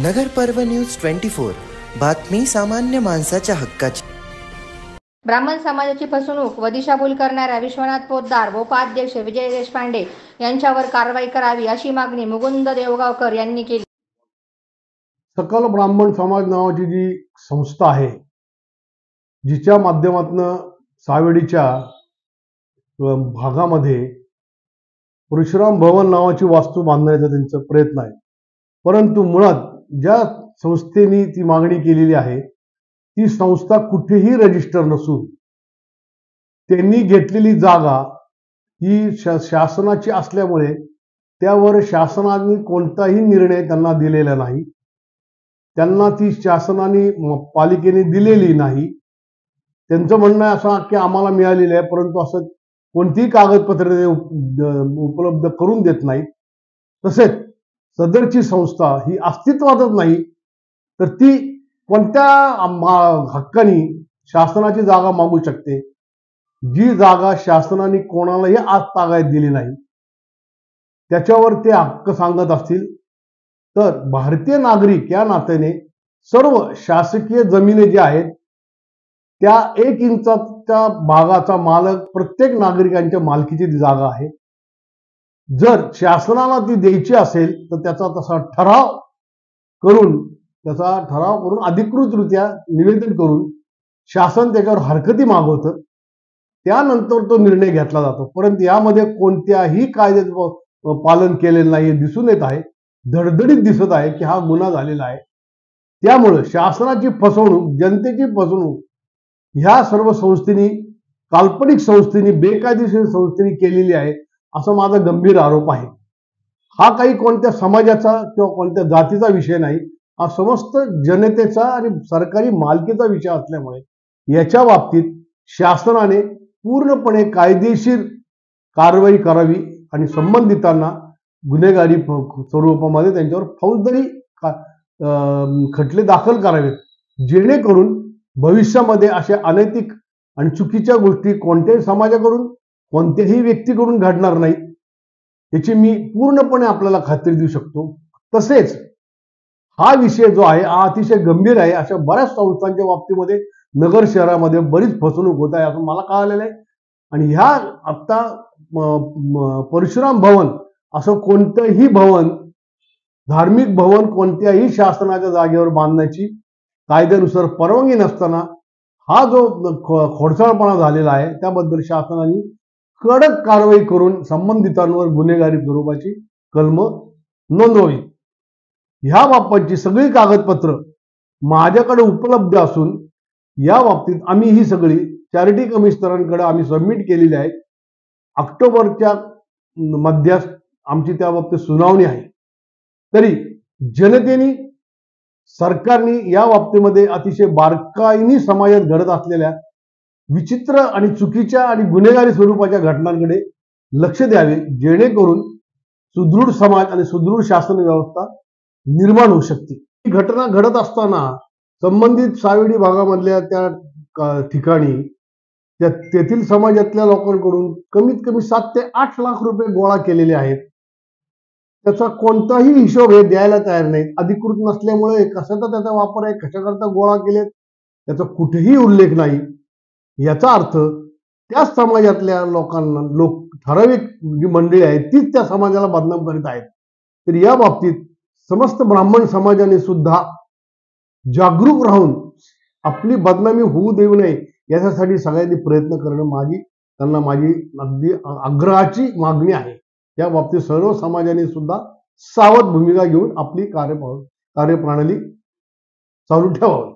नगर पर्व न्यूज 24 बातमी सामान्य माणसाच्या हक्काची। ब्राह्मण समाजाची फसवणूक व दिशाभूल करणाऱ्या विश्वनाथ पोद्दार व उपाध्यक्ष विजय देशपांडे यांच्यावर कारवाई करावी अशी मागणी मुकुंद देवगावकर यांनी केली। सकल ब्राह्मण समाज नावाची जी संस्था आहे, जिच्या माध्यमातून सावेडीच्या भागामध्ये परशुराम भवन नावाची वास्तू बांधण्याचा त्यांचा प्रयत्न आहे, परंतु मुळात ज्या संस्थेने ती मागणी केलेली आहे ती संस्था कुठेही रजिस्टर नसून त्यांनी घेतलेली जागा ही शासनाची असल्यामुळे त्यावर शासनाने कोणताही निर्णय त्यांना दिलेला नाही, त्यांना ती शासनाने पालिकेने दिलेली नाही। त्यांचं म्हणणं असं की आम्हाला मिळालेलं आहे, परंतु असं कोणतीही कागदपत्रे उपलब्ध करून देत नाहीत। तसेच सदरची संस्था ही अस्तित्वातच नाही, तर ती कोणत्या हक्काने शासनाची जागा मागू शकते, जी जागा शासनाने कोणालाही आज तागायत दिली नाही। त्याच्यावर ते हक्क सांगत असतील तर भारतीय नागरिक या नात्याने सर्व शासकीय जमिनी ज्या आहेत त्या 1 इंचाच्या भागाचा मालक प्रत्येक नागरिकांच्या मालकीची जागा आहे। जर शासनाला ती द्यायची असेल तर त्याचा तसा ठराव करून अधिकृतरित्या निवेदन करून शासन त्याच्यावर हरकती मागवतं, त्यानंतर तो निर्णय घेतला जातो। परंतु यामध्ये कोणत्याही कायद्याचं पालन केलेलं नाही दिसून येत आहे, धडधडीत दिसत आहे की हा गुन्हा झालेला आहे। त्यामुळे शासनाची फसवणूक, जनतेची फसवणूक ह्या सर्व संस्थेनी, काल्पनिक संस्थेनी, बेकायदेशीर संस्थेनी केलेली आहे असा माझा गंभीर आरोप आहे। हा काही कोणत्या समाजाचा किंवा कोणत्या जातीचा विषय नाही, हा समस्त जनतेचा आणि सरकारी मालकीचा विषय असल्यामुळे याच्या बाबतीत शासनाने पूर्णपणे कायदेशीर कारवाई करावी आणि संबंधितांना गुन्हेगारी स्वरूपामध्ये त्यांच्यावर फौजदारी खटले दाखल करावेत, जेणेकरून भविष्यामध्ये अशा अनैतिक आणि चुकीच्या गोष्टी कोणत्याही समाजाकडून, कोणत्याही व्यक्तीकडून घडणार नाहीत, याची मी पूर्णपणे आपल्याला खात्री देऊ शकतो। तसेच हा विषय जो आहे हा अतिशय गंभीर आहे। अशा बऱ्याच संस्थांच्या बाबतीमध्ये नगर शहरामध्ये बरीच फसवणूक होत आहे असं मला कळालेलं आहे। आणि ह्या आता परशुराम भवन असं कोणतंही भवन, धार्मिक भवन कोणत्याही शासनाच्या जागेवर बांधण्याची कायद्यानुसार परवानगी नसताना हा जो खोडसाळपणा झालेला आहे त्याबद्दल शासनाने कडक कारवाई करून संबंधितांवर गुन्हेगारी स्वरूपाची कलम नोंदवावी। ह्या बाबतची सगळी कागदपत्र माझ्याकडे उपलब्ध असून या बाबतीत आम्ही ही सगळी चॅरिटी कमिशनरांकडे आम्ही सबमिट केलेली आहे। ऑक्टोबरच्या मध्यास आमची त्या बाबतीत सुनावणी आहे। तरी जनतेने, सरकारने या बाबतीमध्ये अतिशय बारकाईने समाजात घडत असलेल्या विचित्र आणि चुकीच्या आणि गुन्हेगारी स्वरूपाच्या घटनांकडे लक्ष द्यावे, जेणेकरून सुदृढ समाज आणि सुदृढ शासन व्यवस्था निर्माण होऊ शकते। ही घटना घडत असताना संबंधित सावेडी भागामधल्या त्या ठिकाणी तेथील समाजातल्या लोकांकडून कमीत कमी 7 ते 8 लाख रुपये गोळा केलेले आहेत। त्याचा कोणताही हिशोब हे द्यायला तयार नाहीत। अधिकृत नसल्यामुळे कशाचा त्याचा वापर आहे, कशाकरता गोळा केलेत त्याचा कुठेही उल्लेख नाही। याचा अर्थ त्या समाजातल्या लोकांना, ठराविक जी मंडळी आहेत तीच त्या समाजाला बदनाम करीत आहेत। तर या बाबतीत समस्त ब्राह्मण समाजाने सुद्धा जागरूक राहून आपली बदनामी होऊ देऊ नये यासाठी सगळ्यांनी प्रयत्न करणं त्यांना माझी अगदी आग्रहाची मागणी आहे। या बाबतीत सर्व समाजाने सुद्धा सावध भूमिका घेऊन आपली कार्यप्रणाली चालू ठेवावी।